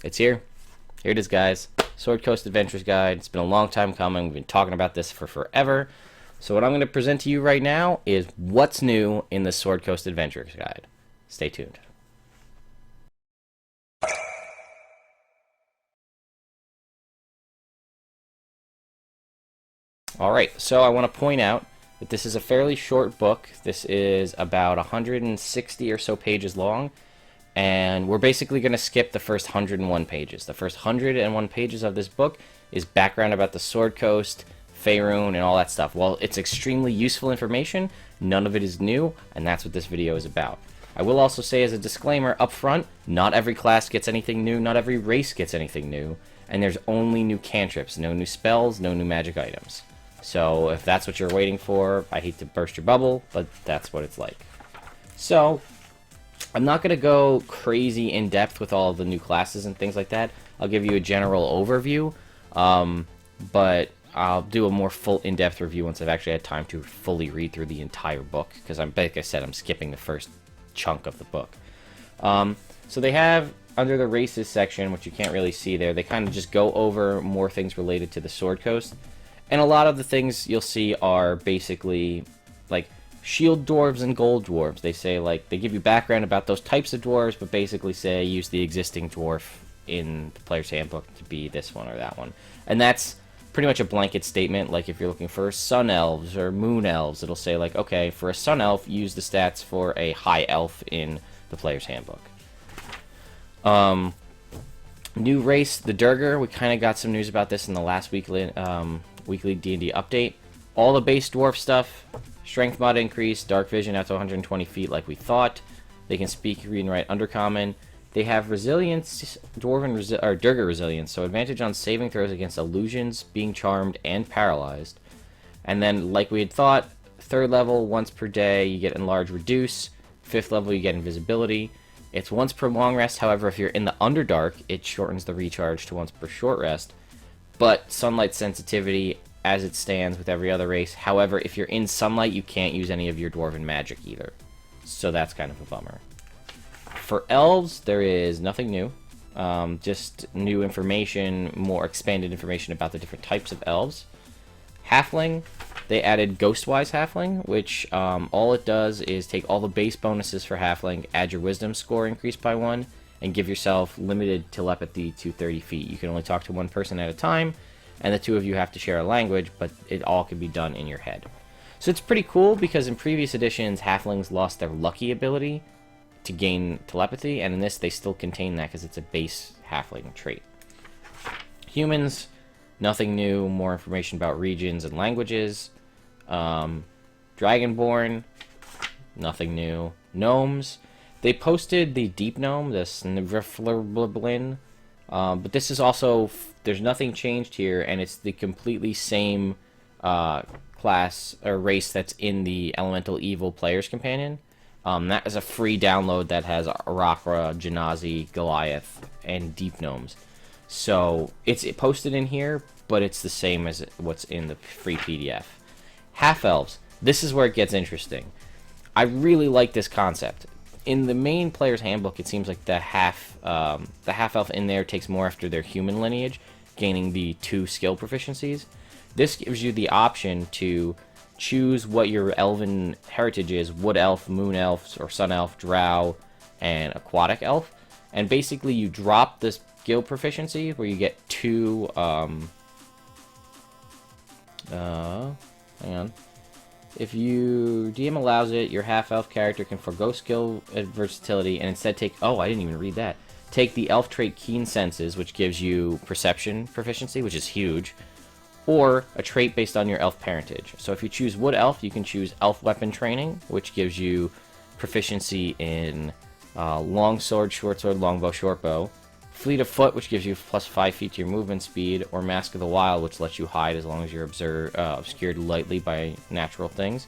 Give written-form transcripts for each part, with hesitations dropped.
It's here. Here it is, guys. Sword Coast Adventures Guide. It's been a long time coming. We've been talking about this for forever. So what I'm going to present to you right now is what's new in the Sword Coast Adventures Guide. Stay tuned. Alright, so I want to point out that this is a fairly short book. This is about 160 or so pages long. And we're basically going to skip the first 101 pages. The first 101 pages of this book is background about the Sword Coast, Faerun, and all that stuff. While it's extremely useful information, none of it is new, and that's what this video is about. I will also say as a disclaimer up front, not every class gets anything new, not every race gets anything new, and there's only new cantrips, no new spells, no new magic items. So if that's what you're waiting for, I hate to burst your bubble, but that's what it's like. So I'm not going to go crazy in depth with all the new classes and things like that. I'll give you a general overview, but I'll do a more full in-depth review once I've actually had time to fully read through the entire book, because like I said, I'm skipping the first chunk of the book. So they have, under the races section, which you can't really see there, they kind of just go over more things related to the Sword Coast. And a lot of the things you'll see are basically like shield dwarves and gold dwarves. They say, like, they give you background about those types of dwarves, but basically say use the existing dwarf in the player's handbook to be this one or that one. And that's pretty much a blanket statement. Like if you're looking for sun elves or moon elves, it'll say like, okay, for a sun elf, use the stats for a high elf in the player's handbook. New race, the Durgar. We kind of got some news about this in the last weekly D&D update. All the base dwarf stuff. Strength mod increase, dark vision out to 120 feet like we thought. They can speak, read, and write undercommon. They have resilience, Durgar resilience, so advantage on saving throws against illusions, being charmed, and paralyzed. And then, like we had thought, 3rd level, once per day, you get enlarge, reduce. 5th level, you get invisibility. It's once per long rest, however, if you're in the Underdark, it shortens the recharge to once per short rest. But sunlight sensitivity as it stands with every other race. However, if you're in sunlight, you can't use any of your dwarven magic either. So that's kind of a bummer. For elves, there is nothing new. Just new information, more expanded information about the different types of elves. Halfling, they added Ghostwise Halfling, which all it does is take all the base bonuses for Halfling, add your wisdom score increased by 1, and give yourself limited telepathy to 30 feet. You can only talk to one person at a time, and the two of you have to share a language, but it all can be done in your head. So it's pretty cool, because in previous editions, halflings lost their lucky ability to gain telepathy, and in this they still contain that because it's a base halfling trait. Humans, nothing new, more information about regions and languages. Dragonborn, nothing new. Gnomes, they posted the Deep Gnome, the Snivrifflerblin, but this is also, there's nothing changed here, and it's the completely same class or race that's in the Elemental Evil Player's Companion. That is a free download that has Arakra, Janazi, Goliath, and Deep Gnomes. So it's posted in here, but it's the same as what's in the free PDF. Half-elves, this is where it gets interesting. I really like this concept. In the main player's handbook, it seems like the half-elf in there takes more after their human lineage, gaining the 2 skill proficiencies. This gives you the option to choose what your elven heritage is: wood elf, moon elf, or sun elf, drow, and aquatic elf. And basically you drop this skill proficiency where you get 2 hang on. If you DM allows it, your half-elf character can forgo skill versatility and instead take... Oh, I didn't even read that. Take the elf trait Keen Senses, which gives you perception proficiency, which is huge, or a trait based on your elf parentage. So if you choose Wood Elf, you can choose Elf Weapon Training, which gives you proficiency in longsword, shortsword, longbow, shortbow. Fleet of Foot, which gives you plus 5 feet to your movement speed, or Mask of the Wild, which lets you hide as long as you're obscured lightly by natural things.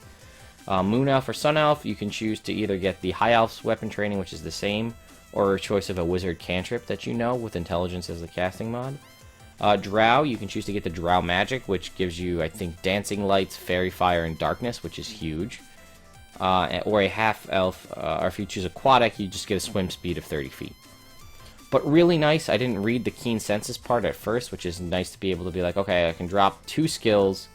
Moon Elf or Sun Elf, you can choose to either get the High Elf's Weapon Training, which is the same, or a choice of a Wizard Cantrip that you know, with Intelligence as the casting mod. Drow, you can choose to get the Drow Magic, which gives you, I think, Dancing Lights, Fairy Fire, and Darkness, which is huge. Or a Half Elf, or if you choose Aquatic, you just get a swim speed of 30 feet. But really nice. I didn't read the keen senses part at first, which is nice to be able to be like, okay, I can drop 2 skills.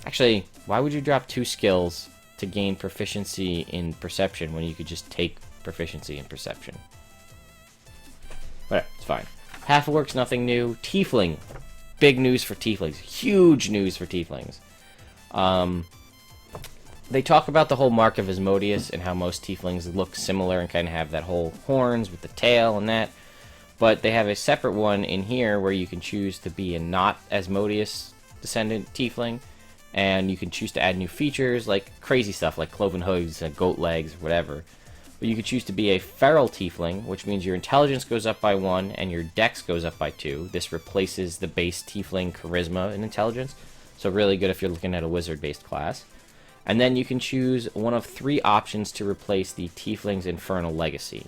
Actually, why would you drop 2 skills to gain proficiency in perception when you could just take proficiency in perception? But it's fine. Half-orcs, nothing new. Tiefling. Big news for tieflings. Huge news for tieflings. They talk about the whole Mark of Asmodeus and how most tieflings look similar and kind of have that whole horns with the tail and that. But they have a separate one in here where you can choose to be a not Asmodeus descendant tiefling. And you can choose to add new features like crazy stuff like cloven hooves and goat legs, whatever. But you could choose to be a feral tiefling, which means your intelligence goes up by 1 and your dex goes up by 2. This replaces the base tiefling charisma and intelligence. So really good if you're looking at a wizard-based class. And then you can choose one of 3 options to replace the Tiefling's Infernal Legacy.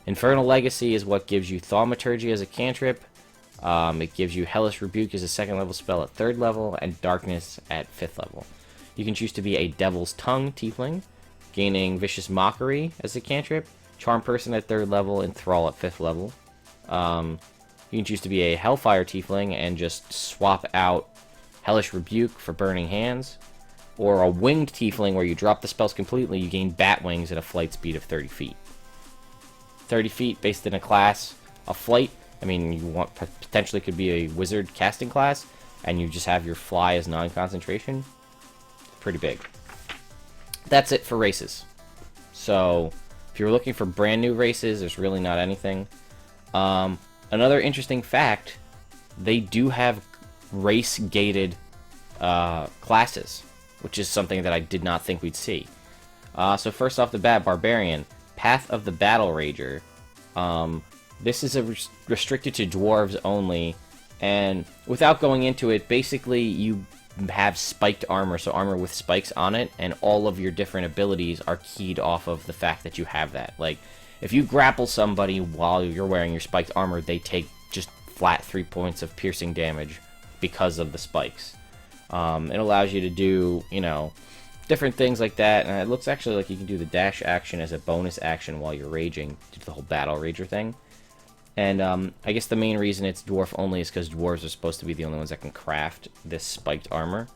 Infernal Legacy is what gives you Thaumaturgy as a cantrip. It gives you Hellish Rebuke as a 2nd level spell at 3rd level, and Darkness at 5th level. You can choose to be a Devil's Tongue Tiefling, gaining Vicious Mockery as a cantrip, Charm Person at 3rd level, and Thrall at 5th level. You can choose to be a Hellfire Tiefling and just swap out Hellish Rebuke for Burning Hands. Or a Winged Tiefling where you drop the spells completely, you gain Bat Wings at a flight speed of 30 feet. 30 feet based in a class of flight. I mean, you want potentially could be a wizard casting class, and you just have your fly as non-concentration. Pretty big. That's it for races. So, if you're looking for brand new races, there's really not anything. Another interesting fact, they do have race-gated classes, which is something that I did not think we'd see. So first off the bat, Barbarian, Path of the Battle Rager. This is restricted to dwarves only, and without going into it, basically you have spiked armor, so armor with spikes on it, and all of your different abilities are keyed off of the fact that you have that. Like, if you grapple somebody while you're wearing your spiked armor, they take just flat 3 points of piercing damage because of the spikes. It allows you to do, you know, different things like that, and it looks actually like you can do the dash action as a bonus action while you're raging, due to the whole Battle Rager thing. And I guess the main reason it's dwarf only is because dwarves are supposed to be the only ones that can craft this spiked armor.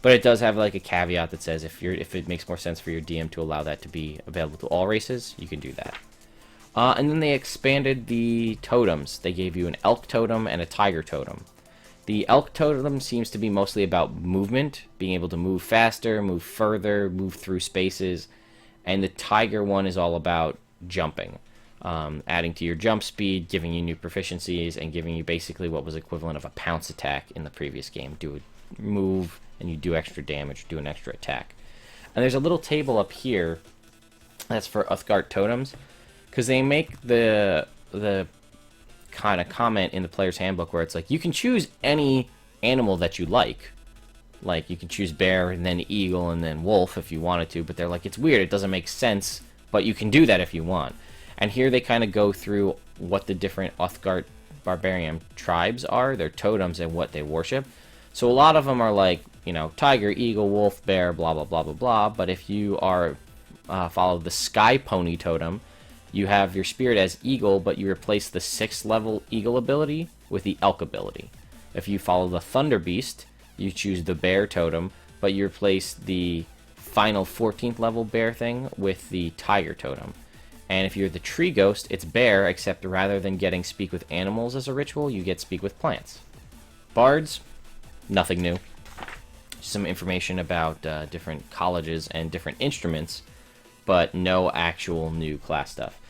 But it does have like a caveat that says if it makes more sense for your DM to allow that to be available to all races, you can do that. And then they expanded the totems. They gave you an elk totem and a tiger totem. The elk totem seems to be mostly about movement, being able to move faster, move further, move through spaces. And the tiger one is all about jumping. Adding to your jump speed, giving you new proficiencies, and giving you basically what was equivalent of a pounce attack in the previous game. Do a move, and you do extra damage, do an extra attack. And there's a little table up here that's for Uthgardt totems, because they make the kind of comment in the player's handbook where it's like, you can choose any animal that you like. Like, you can choose bear, and then eagle, and then wolf if you wanted to, but they're like, it's weird, it doesn't make sense, but you can do that if you want. And here they kind of go through what the different Uthgardt barbarian tribes are, their totems, and what they worship. So a lot of them are like, you know, tiger, eagle, wolf, bear, blah, blah, blah, blah, blah. But if you are follow the sky pony totem, you have your spirit as eagle, but you replace the 6th level eagle ability with the elk ability. If you follow the thunder beast, you choose the bear totem, but you replace the final 14th level bear thing with the tiger totem. And if you're the tree ghost, it's bear, except rather than getting speak with animals as a ritual, you get speak with plants. Bards, nothing new. Some information about different colleges and different instruments, but no actual new class stuff.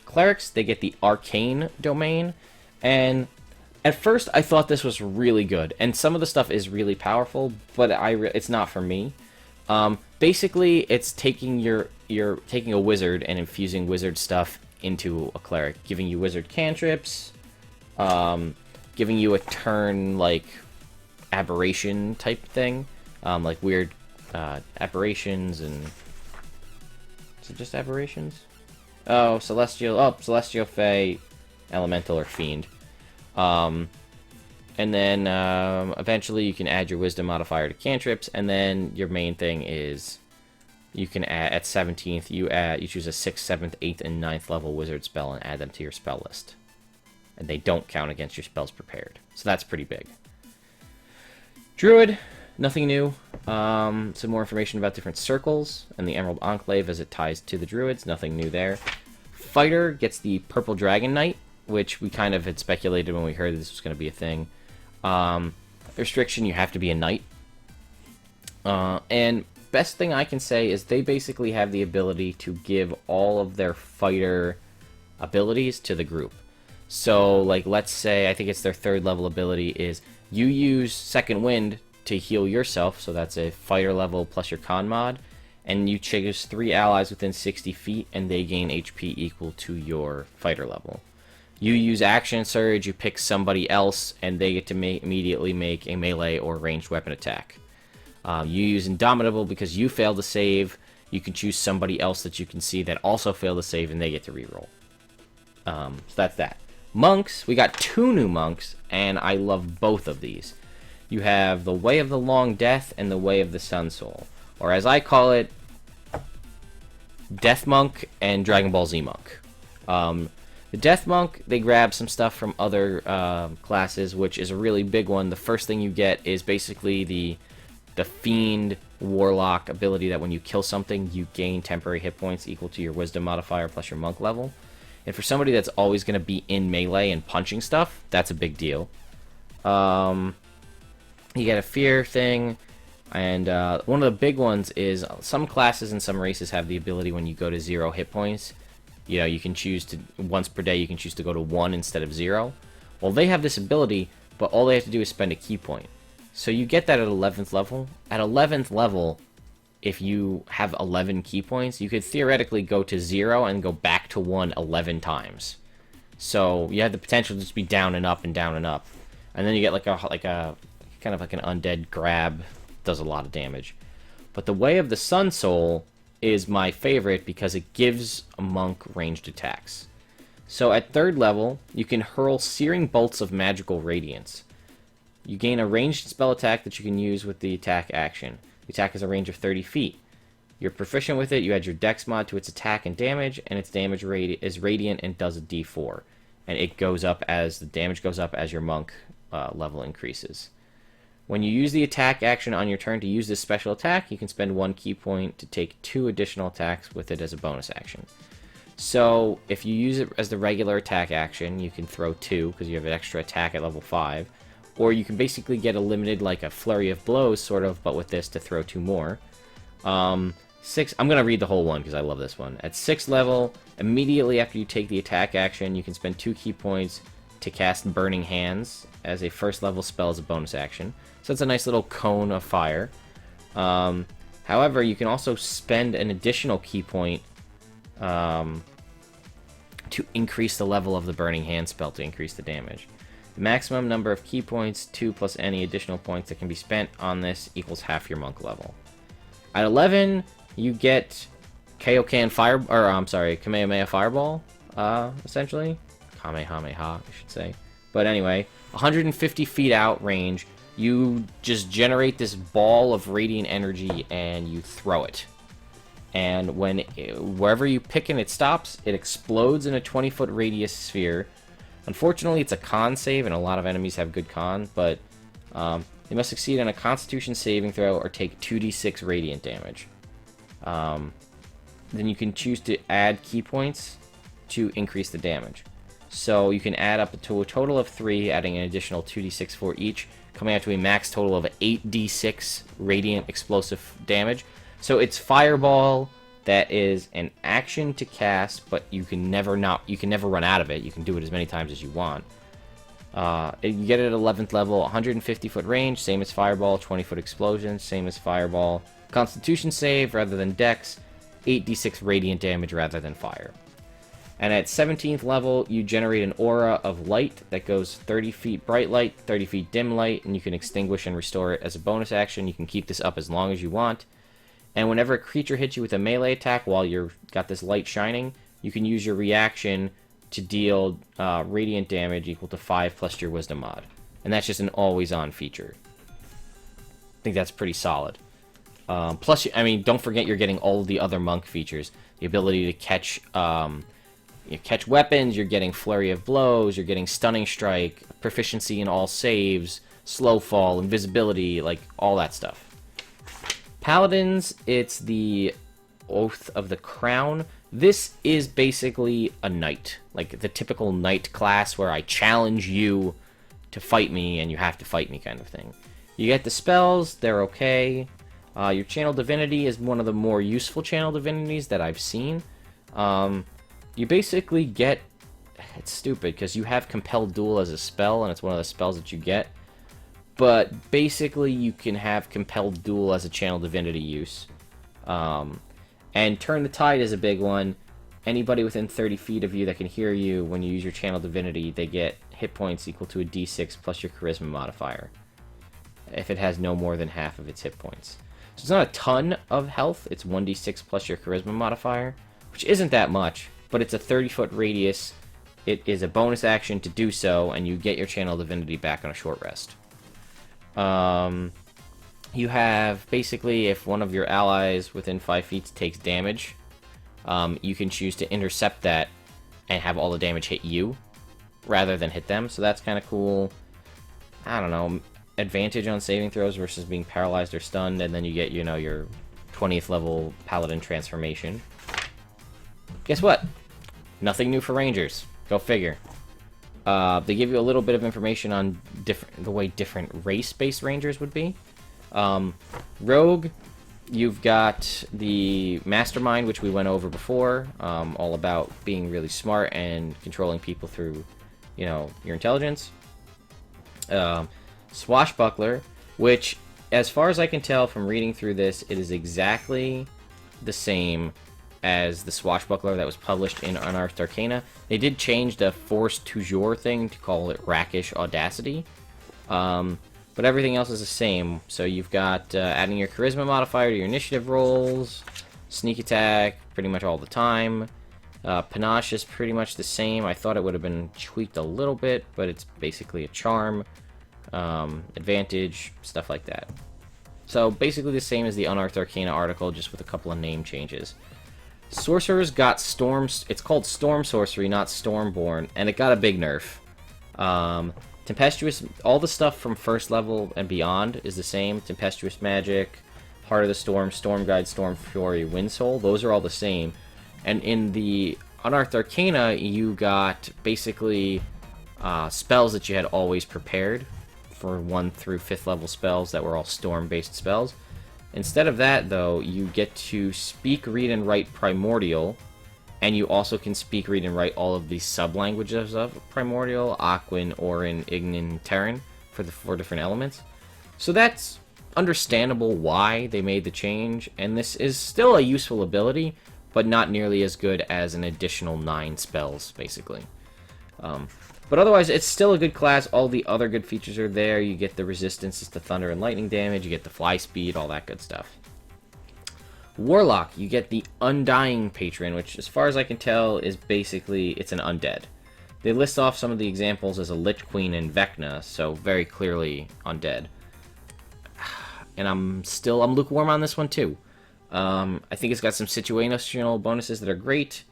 Clerics, they get the Arcane Domain, and at first I thought this was really good, and some of the stuff is really powerful, but it's not for me. Basically, it's taking you're taking a wizard and infusing wizard stuff into a cleric, giving you wizard cantrips, giving you a turn like aberration type thing, like weird aberrations and is it just aberrations? Oh, celestial, fey, elemental, or fiend. And then eventually you can add your wisdom modifier to cantrips, and then your main thing is you can add at 17th you choose a 6th, 7th, 8th, and 9th level wizard spell and add them to your spell list. and they don't count against your spells prepared. So that's pretty big. Druid, nothing new. Some more information about different circles and the Emerald Enclave as it ties to the Druids. Nothing new there. Fighter gets the Purple Dragon Knight, which we kind of had speculated when we heard this was going to be a thing. Restriction, you have to be a knight. And best thing I can say is they basically have the ability to give all of their fighter abilities to the group. So, like, let's say, I think it's their 3rd level ability is you use Second Wind to heal yourself, so that's a fighter level plus your con mod, and you choose 3 allies within 60 feet, and they gain HP equal to your fighter level. You use Action Surge, you pick somebody else, and they get to immediately make a melee or ranged weapon attack. You use Indomitable because you failed to save. You can choose somebody else that you can see that also failed to save, and they get to reroll. So that's that. Monks, we got 2 new monks, and I love both of these. You have the Way of the Long Death and the Way of the Sun Soul, or as I call it, Death Monk and Dragon Ball Z Monk. The Death Monk, they grab some stuff from other classes, which is a really big one. The first thing you get is basically the Fiend Warlock ability that when you kill something, you gain temporary hit points equal to your Wisdom modifier plus your Monk level. And for somebody that's always going to be in melee and punching stuff, that's a big deal. You get a fear thing, and one of the big ones is some classes and some races have the ability when you go to 0 hit points, you know, you can choose to, once per day, you can choose to go to 1 instead of 0. Well, they have this ability, but all they have to do is spend a key point. So you get that at 11th level. At 11th level, if you have 11 key points, you could theoretically go to 0 and go back to 1 11 times. So you have the potential to just be down and up and down and up. And then you get like a kind of like an undead grab, does a lot of damage. But the Way of the Sun Soul is my favorite because it gives a monk ranged attacks. So at 3rd level, you can hurl Searing Bolts of Magical Radiance. You gain a ranged spell attack that you can use with the attack action. The attack has a range of 30 feet. You're proficient with it, you add your dex mod to its attack and damage, and its damage rate is radiant and does a d4. And it goes up as the damage goes up as your monk level increases. When you use the attack action on your turn to use this special attack, you can spend 1 key point to take 2 additional attacks with it as a bonus action. So if you use it as the regular attack action, you can throw 2 because you have an extra attack at level 5. Or you can basically get a limited, like a flurry of blows, sort of, but with this to throw 2 more. 6, I'm going to read the whole one because I love this one. At 6th level, immediately after you take the attack action, you can spend 2 key points to cast Burning Hands as a 1st level spell as a bonus action. So it's a nice little cone of fire. However, you can also spend an additional key point to increase the level of the Burning Hand spell to increase the damage. The maximum number of key points, 2 plus any additional points that can be spent on this equals half your monk level. At 11, you get Kaioken Fire, or I'm sorry, Kamehameha Fireball, essentially. Kamehameha, I should say. But anyway, 150 feet out range, you just generate this ball of radiant energy and you throw it. And wherever you pick and it stops, it explodes in a 20-foot radius sphere. Unfortunately, it's a con save, and a lot of enemies have good con, but they must succeed on a Constitution saving throw or take 2d6 radiant damage. Then you can choose to add key points to increase the damage. So you can add up to a total of 3, adding an additional 2d6 for each, coming out to a max total of 8d6 radiant explosive damage. So it's Fireball. That is an action to cast, but you can never run out of it. You can do it as many times as you want. You get it at 11th level, 150-foot range, same as Fireball, 20-foot explosion, same as Fireball. Constitution save rather than Dex, 8d6 radiant damage rather than fire. And at 17th level, you generate an aura of light that goes 30 feet bright light, 30 feet dim light, and you can extinguish and restore it as a bonus action. You can keep this up as long as you want. And whenever a creature hits you with a melee attack while you've got this light shining, you can use your reaction to deal radiant damage equal to 5 plus your wisdom mod. And that's just an always-on feature. I think that's pretty solid. Plus, I mean, don't forget you're getting all of the other monk features. The ability to catch you catch weapons, you're getting Flurry of Blows, you're getting Stunning Strike, proficiency in all saves, slow fall, invisibility, like all that stuff. Paladins, it's the Oath of the Crown. This is basically a knight, like the typical knight class where I challenge you to fight me and you have to fight me kind of thing. You get the spells, they're okay. Your Channel Divinity is one of the more useful Channel Divinities that I've seen. You basically get... It's stupid, because you have Compelled Duel as a spell, and it's one of the spells that you get. But basically, you can have Compelled Duel as a Channel Divinity use. And Turn the Tide is a big one. Anybody within 30 feet of you that can hear you, when you use your Channel Divinity, they get hit points equal to a d6 plus your Charisma modifier, if it has no more than half of its hit points. So it's not a ton of health, it's 1d6 plus your Charisma modifier, which isn't that much, but it's a 30-foot radius. It is a bonus action to do so, and you get your Channel Divinity back on a short rest. You have, basically, if one of your allies within 5 feet takes damage, you can choose to intercept that and have all the damage hit you, rather than hit them, so that's kind of cool. I don't know, advantage on saving throws versus being paralyzed or stunned, and then you get, you know, your 20th level Paladin transformation. Guess what? Nothing new for Rangers. Go figure. They give you a little bit of information on the way different race-based Rangers would be. Rogue, you've got the Mastermind, which we went over before, all about being really smart and controlling people through, you know, your intelligence. Swashbuckler, which, as far as I can tell from reading through this, it is exactly the same as the Swashbuckler that was published in Unearthed Arcana. They did change the Force Toujours thing to call it Rakish Audacity, but everything else is the same. So you've got adding your Charisma modifier to your initiative rolls, Sneak Attack pretty much all the time. Panache is pretty much the same. I thought it would have been tweaked a little bit, but it's basically a charm. Advantage, stuff like that. So basically the same as the Unearthed Arcana article, just with a couple of name changes. Sorcerer's got Storms. It's called Storm Sorcery, not Stormborn, and it got a big nerf. Tempestuous, all the stuff from first level and beyond is the same. Tempestuous Magic, Heart of the Storm, Storm Guide, Storm Fury, Wind Soul, those are all the same. And in the Unearthed Arcana, you got basically spells that you had always prepared for 1 through 5th level spells that were all storm-based spells. Instead of that, though, you get to speak, read, and write Primordial, and you also can speak, read, and write all of the sub-languages of Primordial, Aquan, Orin, Ignan, Terran, for the 4 different elements. So that's understandable why they made the change, and this is still a useful ability, but not nearly as good as an additional 9 spells, basically. But otherwise, it's still a good class. All the other good features are there. You get the resistances to thunder and lightning damage. You get the fly speed, all that good stuff. Warlock, you get the Undying Patron, which, as far as I can tell, is basically, it's an undead. They list off some of the examples as a Lich Queen and Vecna, so very clearly undead. And I'm lukewarm on this one, too. I think it's got some situational bonuses that are great.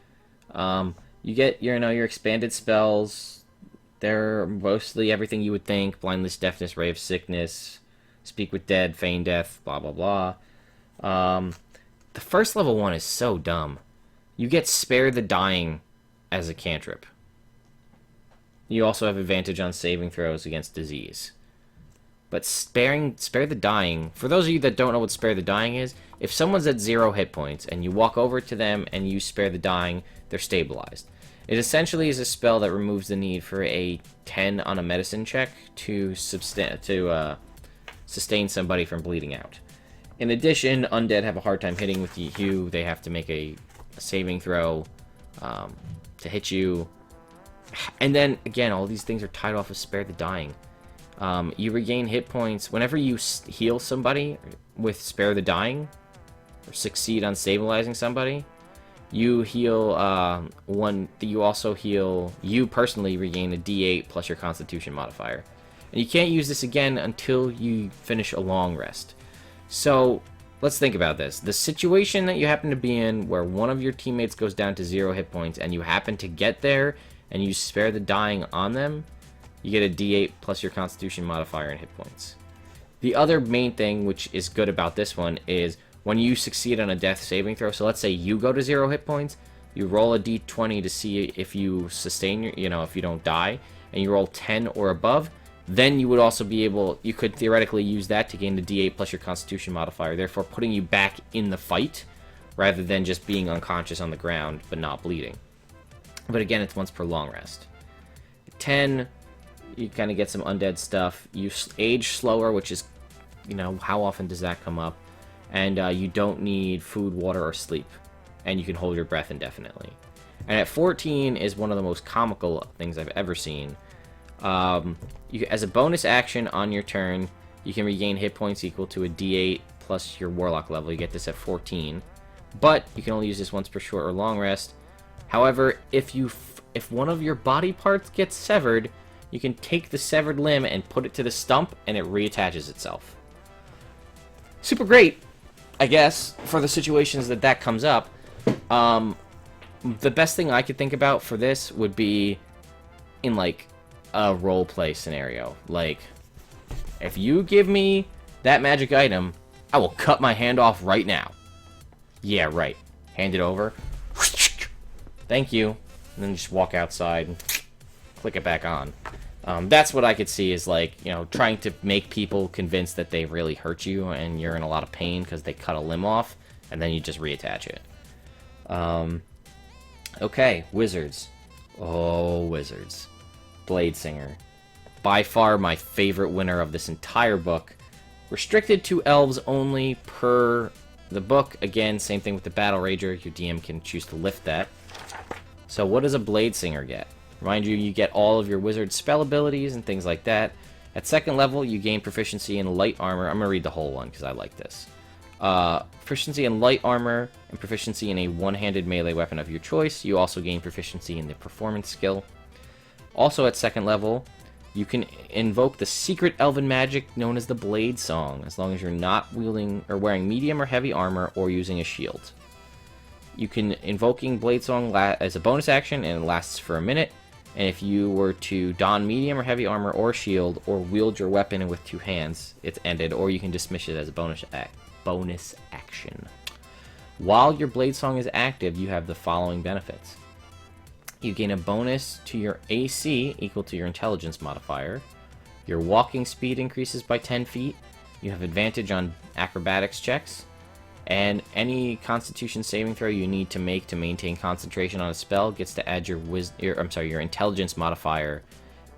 You get, your expanded spells. They're mostly everything you would think. Blindness, Deafness, Ray of Sickness, Speak with Dead, Feign Death, blah, blah, blah. The first level one is so dumb. You get Spare the Dying as a cantrip. You also have advantage on saving throws against disease. But Spare the Dying, for those of you that don't know what Spare the Dying is, if someone's at 0 hit points and you walk over to them and you Spare the Dying, they're stabilized. It essentially is a spell that removes the need for a 10 on a medicine check to sustain somebody from bleeding out. In addition, undead have a hard time hitting with you. They have to make a saving throw to hit you. And then, again, all these things are tied off of Spare the Dying. You regain hit points whenever you heal somebody with Spare the Dying, or succeed on stabilizing somebody. You heal you personally regain a d8 plus your Constitution modifier. And you can't use this again until you finish a long rest. So, let's think about this. The situation that you happen to be in where one of your teammates goes down to 0 hit points and you happen to get there and you spare the dying on them, you get a D8 plus your Constitution modifier and hit points. The other main thing which is good about this one is when you succeed on a death saving throw, so let's say you go to 0 hit points, you roll a d20 to see if you sustain your, if you don't die, and you roll 10 or above, then you would also be able, you could theoretically use that to gain the D8 plus your Constitution modifier, therefore putting you back in the fight, rather than just being unconscious on the ground, but not bleeding. But again, it's once per long rest. 10, you kind of get some undead stuff. You age slower, which is, how often does that come up? And you don't need food, water, or sleep. And you can hold your breath indefinitely. And at 14 is one of the most comical things I've ever seen. As a bonus action on your turn, you can regain hit points equal to a D8 plus your Warlock level. You get this at 14. But you can only use this once per short or long rest. However, if one of your body parts gets severed, you can take the severed limb and put it to the stump, and it reattaches itself. Super great, I guess, for the situations that comes up. The best thing I could think about for this would be in, like, a roleplay scenario. Like, if you give me that magic item, I will cut my hand off right now. Yeah, right. Hand it over. Thank you. And then just walk outside and click it back on. That's what I could see is, like, trying to make people convinced that they really hurt you and you're in a lot of pain because they cut a limb off, and then you just reattach it. Okay, wizards. Oh, wizards. Bladesinger. By far my favorite winner of this entire book. Restricted to elves only per the book. Again, same thing with the Battle Rager. Your DM can choose to lift that. So what does a Bladesinger get? Remind you, you get all of your wizard spell abilities and things like that. At 2nd level, you gain proficiency in light armor. I'm going to read the whole one because I like this. Proficiency in light armor and proficiency in a one-handed melee weapon of your choice. You also gain proficiency in the performance skill. Also at 2nd level, you can invoke the secret elven magic known as the Bladesong, as long as you're not wielding or wearing medium or heavy armor or using a shield. You can invoking Bladesong as a bonus action, and it lasts for a minute. And if you were to don medium or heavy armor or shield, or wield your weapon with 2 hands, it's ended, or you can dismiss it as a bonus action. While your Bladesong is active, you have the following benefits. You gain a bonus to your AC equal to your intelligence modifier. Your walking speed increases by 10 feet. You have advantage on acrobatics checks. And any Constitution saving throw you need to make to maintain concentration on a spell gets to add your intelligence modifier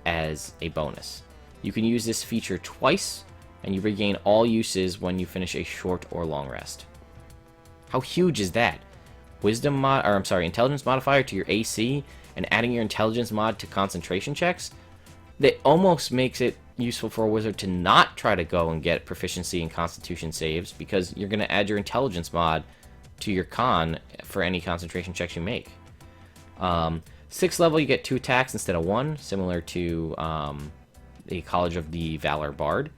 as a bonus. You can use this feature twice, and you regain all uses when you finish a short or long rest. How huge is that? Intelligence modifier to your AC and adding your intelligence mod to concentration checks? That almost makes it useful for a wizard to not try to go and get proficiency in Constitution saves, because you're going to add your intelligence mod to your con for any concentration checks you make. 6th level, you get 2 attacks instead of 1, similar to the College of the Valor Bard.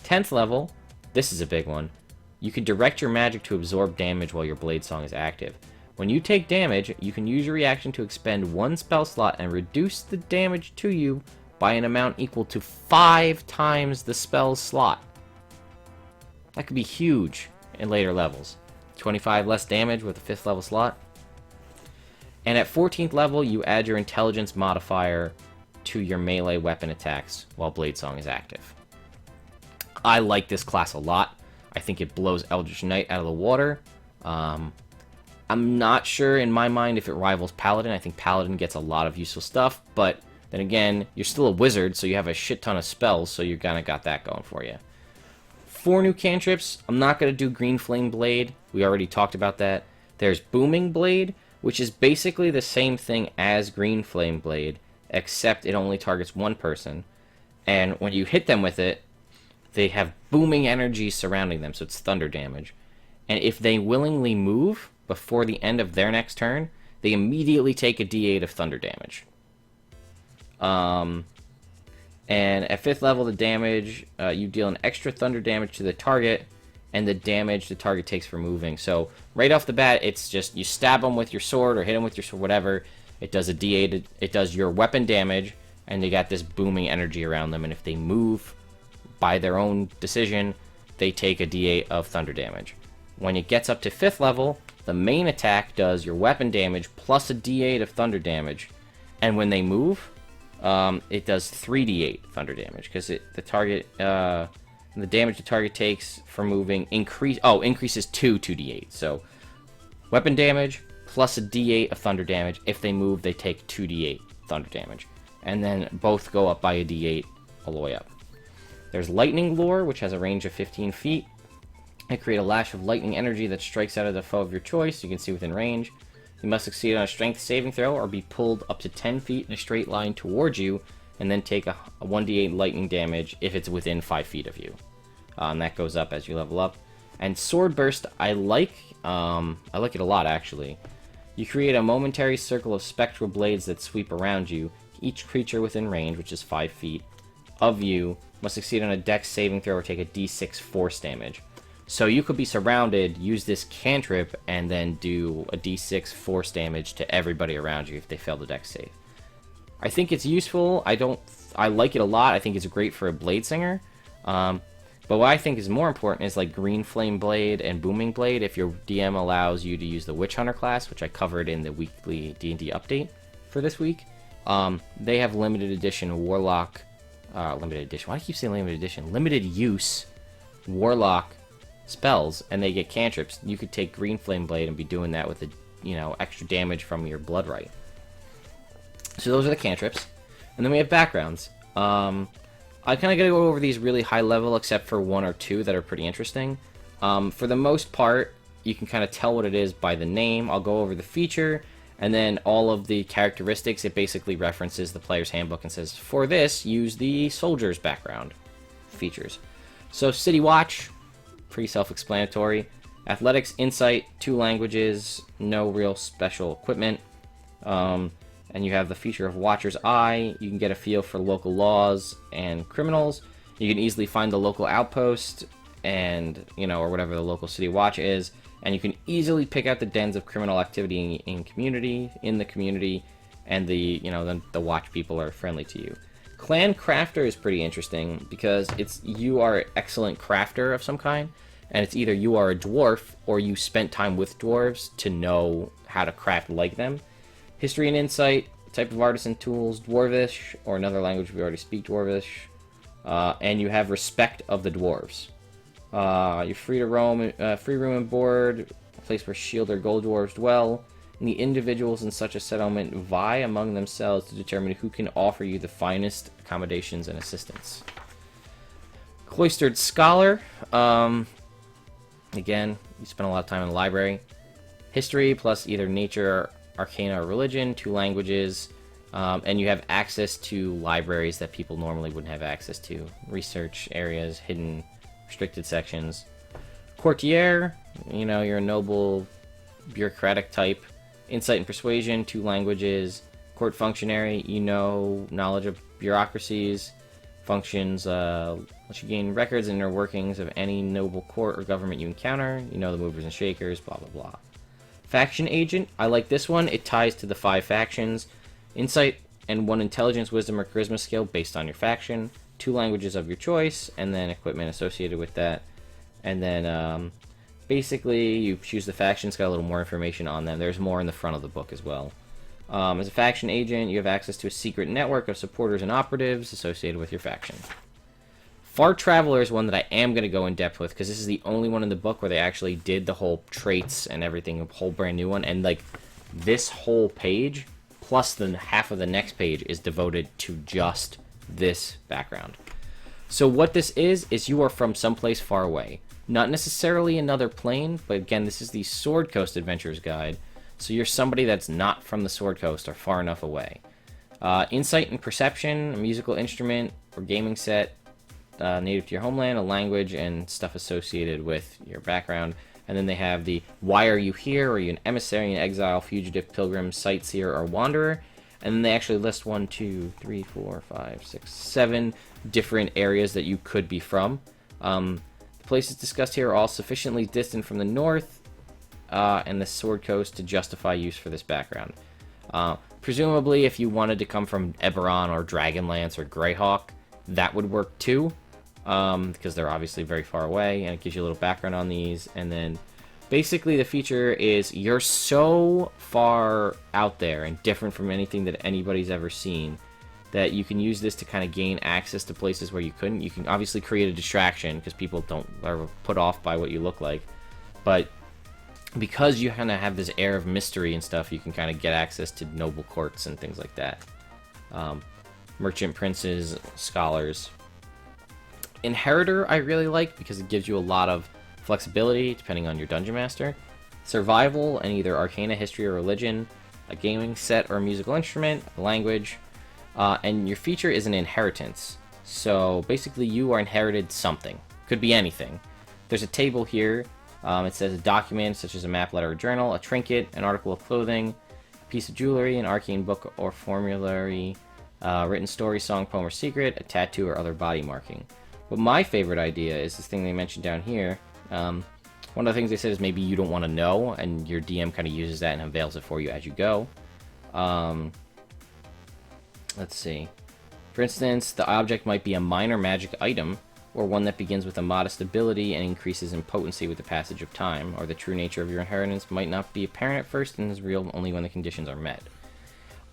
10th level, this is a big one. You can direct your magic to absorb damage while your Bladesong is active. When you take damage, you can use your reaction to expend 1 spell slot and reduce the damage to you by an amount equal to 5 times the spell's slot. That could be huge in later levels. 25 less damage with a 5th level slot. And at 14th level, you add your intelligence modifier to your melee weapon attacks while Bladesong is active. I like this class a lot. I think it blows Eldritch Knight out of the water. I'm not sure in my mind if it rivals Paladin. I think Paladin gets a lot of useful stuff, but then again, you're still a wizard, so you have a shit ton of spells, so you kind of got that going for you. 4 new cantrips. I'm not going to do Green Flame Blade. We already talked about that. There's Booming Blade, which is basically the same thing as Green Flame Blade, except it only targets 1 person. And when you hit them with it, they have booming energy surrounding them, so it's thunder damage. And if they willingly move before the end of their next turn, they immediately take a d8 of thunder damage. And at 5th level, the damage, you deal an extra thunder damage to the target, and the damage the target takes for moving. So right off the bat, it's just you stab them with your sword or hit them with your sword, whatever. It does a D8. It does your weapon damage, and they got this booming energy around them. And if they move by their own decision, they take a D8 of thunder damage. When it gets up to 5th level, the main attack does your weapon damage plus a D8 of thunder damage. And when they move, it does 3d8 thunder damage because the damage the target takes for moving increases to 2d8. So weapon damage plus a d8 of thunder damage. If they move, they take 2d8 thunder damage, and then both go up by a d8 all the way up. There's lightning lore, which has a range of 15 feet. I create a lash of lightning energy that strikes out of the foe of your choice. You can see within range. You must succeed on a strength saving throw or be pulled up to 10 feet in a straight line towards you, and then take a 1d8 lightning damage if it's within 5 feet of you. And that goes up as you level up. And Sword Burst, I like it a lot, actually. You create a momentary circle of spectral blades that sweep around you. Each creature within range, which is 5 feet, of you must succeed on a dex saving throw or take a d6 force damage. So you could be surrounded, use this cantrip, and then do a d6 force damage to everybody around you if they fail the dex save. I think it's useful. I like it a lot. I think it's great for a Bladesinger. But what I think is more important is like Green Flame Blade and Booming Blade if your DM allows you to use the Witch Hunter class, which I covered in the weekly D&D update for this week. They have limited edition Warlock, limited edition, why do I keep saying limited edition? Limited use Warlock spells, and they get cantrips. You could take Green Flame Blade and be doing that with extra damage from your Blood Right. So those are the cantrips. And then we have backgrounds. I kind of got to go over these really high level, except for 1 or 2 that are pretty interesting. For the most part, you can kind of tell what it is by the name. I'll go over the feature, and then all of the characteristics. It basically references the player's handbook and says, for this, use the soldier's background features. So City Watch, pretty self-explanatory. Athletics, Insight, 2 languages, no real special equipment. And you have the feature of Watcher's Eye. You can get a feel for local laws and criminals. You can easily find the local outpost and, or whatever the local city watch is. And you can easily pick out the dens of criminal activity in the community, and the watch people are friendly to you. Clan Crafter is pretty interesting because you are an excellent crafter of some kind, and it's either you are a dwarf or you spent time with dwarves to know how to craft like them. History and Insight, type of artisan tools, Dwarvish, or another language we already speak, Dwarvish. And you have Respect of the Dwarves. You're free to roam, free room and board, a place where shield or gold dwarves dwell. And the individuals in such a settlement vie among themselves to determine who can offer you the finest accommodations and assistance. Cloistered Scholar. Again, you spend a lot of time in the library. History plus either nature, arcana, or religion, 2 languages, and you have access to libraries that people normally wouldn't have access to. Research areas, hidden, restricted sections. Courtier, you're a noble, bureaucratic type. Insight and Persuasion, 2 languages. Court Functionary, knowledge of bureaucracies. Functions let you gain records and inner workings of any noble court or government you encounter. The movers and shakers, blah, blah, blah. Faction Agent, I like this one. It ties to the 5 factions. Insight and 1 intelligence, wisdom, or charisma skill based on your faction. 2 languages of your choice, and then equipment associated with that. And then basically you choose the faction. It's got a little more information on them. There's more in the front of the book as well. As a faction agent, you have access to a secret network of supporters and operatives associated with your faction. Far Traveler is one that I am going to go in depth with, because this is the only one in the book where they actually did the whole traits and everything, a whole brand new one. And this whole page, plus the half of the next page, is devoted to just this background. So what this is you are from someplace far away. Not necessarily another plane, but again, this is the Sword Coast Adventures Guide. So you're somebody that's not from the Sword Coast or far enough away. Insight and Perception, a musical instrument or gaming set, native to your homeland, a language, and stuff associated with your background. And then they have the why are you here? Are you an emissary, an exile, fugitive, pilgrim, sightseer, or wanderer? And then they actually list 1, 2, 3, 4, 5, 6, 7 different areas that you could be from. The Places discussed here are all sufficiently distant from the north and the Sword Coast to justify use for this background. Presumably, if you wanted to come from Eberron or Dragonlance or Greyhawk, that would work too, because they're obviously very far away, and it gives you a little background on these. And then, basically, the feature is you're so far out there and different from anything that anybody's ever seen that you can use this to kind of gain access to places where you couldn't. You can obviously create a distraction because people are put off by what you look like, but because you kind of have this air of mystery and stuff, you can kind of get access to noble courts and things like that. Merchant princes, scholars. Inheritor I really like because it gives you a lot of flexibility depending on your dungeon master. Survival and either arcana, history, or religion. A gaming set or a musical instrument. A language. And your feature is an inheritance. So basically you are inherited something. Could be anything. There's a table here. It says a document such as a map, letter, or journal, a trinket, an article of clothing, a piece of jewelry, an arcane book or formulary, written story, song, poem, or secret, a tattoo, or other body marking. But my favorite idea is this thing they mentioned down here. One of the things they said is maybe you don't want to know, and your DM kind of uses that and unveils it for you as you go. Let's see. For instance, the object might be a minor magic item, or one that begins with a modest ability and increases in potency with the passage of time, or the true nature of your inheritance might not be apparent at first and is real only when the conditions are met.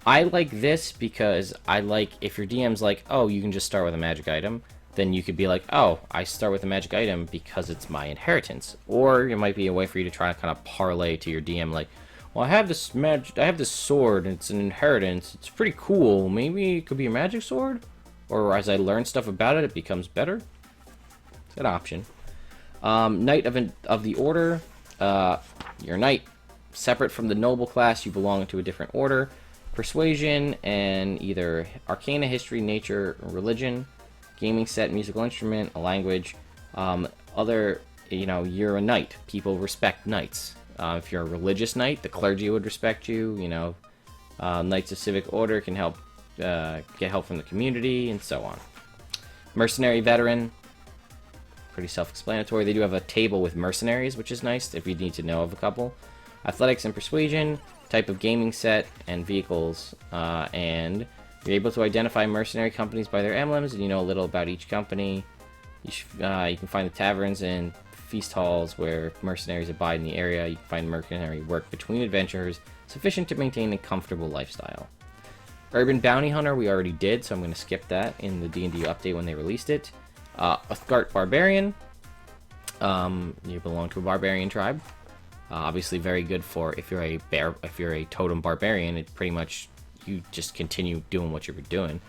I like this because I like, if your DM's like, oh, you can just start with a magic item, then you could be like, oh, I start with a magic item because it's my inheritance. Or it might be a way for you to try to kind of parlay to your DM, like, well, I have this sword, and it's an inheritance. It's pretty cool. Maybe it could be a magic sword? Or as I learn stuff about it, it becomes better? It's an option. Knight of the Order. You're a knight. Separate from the noble class, you belong to a different order. Persuasion and either arcana, history, nature, or religion. Gaming set, musical instrument, a language. You're a knight. People respect knights. If you're a religious knight, the clergy would respect you. Knights of civic order can help get help from the community, and so on. Mercenary veteran, pretty self-explanatory. They do have a table with mercenaries, which is nice if you need to know of a couple. Athletics and persuasion, type of gaming set, and vehicles. And you're able to identify mercenary companies by their emblems, and you know a little about each company. You can find the taverns and feast halls where mercenaries abide in the area. You can find mercenary work between adventurers, sufficient to maintain a comfortable lifestyle. Urban Bounty Hunter we already did, so I'm going to skip that in the D&D update when they released it. Uthgardt Barbarian. You belong to a barbarian tribe. Obviously very good for if you're a totem barbarian. It pretty much you just continue doing what you were doing.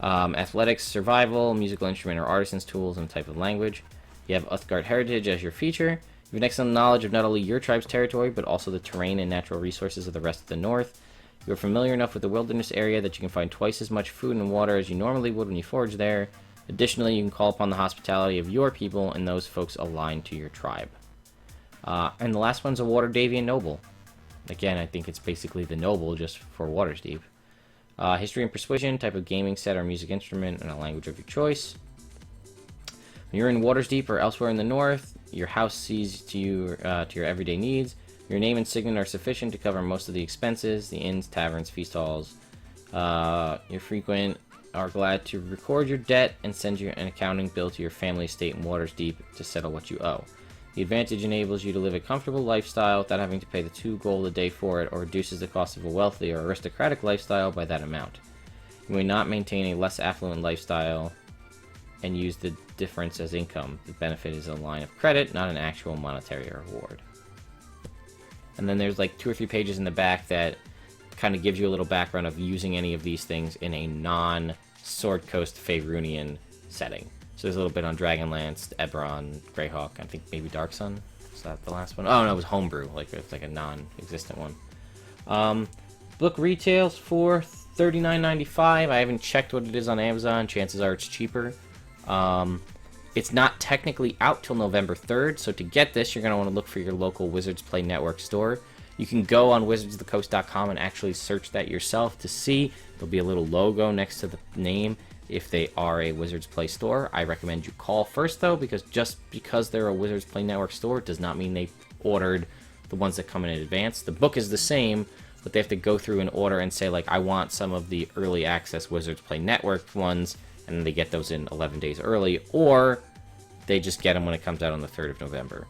Athletics, survival, musical instrument or artisan's tools, and type of language. You have Uthgardt Heritage as your feature. You have an excellent knowledge of not only your tribe's territory, but also the terrain and natural resources of the rest of the north. You are familiar enough with the wilderness area that you can find twice as much food and water as you normally would when you forage there. Additionally, you can call upon the hospitality of your people and those folks aligned to your tribe. And the last one's a Waterdevian Noble. Again, I think it's basically the noble just for Waterdeep. History and persuasion, type of gaming set or music instrument, and a language of your choice. When you're in Waterdeep or elsewhere in the north, your house sees to your everyday needs. Your name and signet are sufficient to cover most of the expenses, the inns, taverns, feast halls. Your frequent are glad to record your debt and send you an accounting bill to your family estate in Waterdeep to settle what you owe. The advantage enables you to live a comfortable lifestyle without having to pay the 2 gold a day for it, or reduces the cost of a wealthy or aristocratic lifestyle by that amount. You may not maintain a less affluent lifestyle and use the difference as income. The benefit is a line of credit, not an actual monetary reward. And then there's like 2 or 3 pages in the back that kind of gives you a little background of using any of these things in a non-Sword Coast Faerunian setting. So there's a little bit on Dragonlance, Eberron, Greyhawk, I think maybe Darksun. Is that the last one? Oh no, it was Homebrew, it's like a non-existent one. Book retails for $39.95. I haven't checked what it is on Amazon. Chances are it's cheaper. It's not technically out till November 3rd, so to get this, you're going to want to look for your local Wizards Play Network store. You can go on wizardsofthecoast.com and actually search that yourself to see. There'll be a little logo next to the name. if they are a Wizards Play store. I recommend you call first, though, because just because they're a Wizards Play Network store does not mean they ordered the ones that come in advance. The book is the same, but they have to go through an order and say, like, I want some of the early access Wizards Play Network ones, and then they get those in 11 days early, or they just get them when it comes out on the 3rd of November.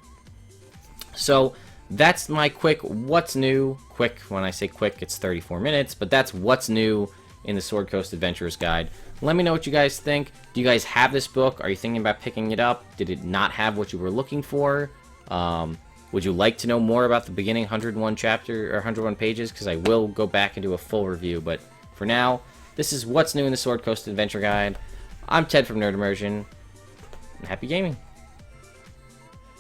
So that's my quick what's new. Quick, when I say quick, it's 34 minutes, but that's what's new in the Sword Coast Adventurers Guide. Let me know what you guys think. Do you guys have this book? Are you thinking about picking it up? Did it not have what you were looking for? Would you like to know more about the beginning 101 chapter or 101 pages? Because I will go back and do a full review. But for now, this is what's new in the Sword Coast Adventure Guide. I'm Ted from Nerd Immersion. And happy gaming.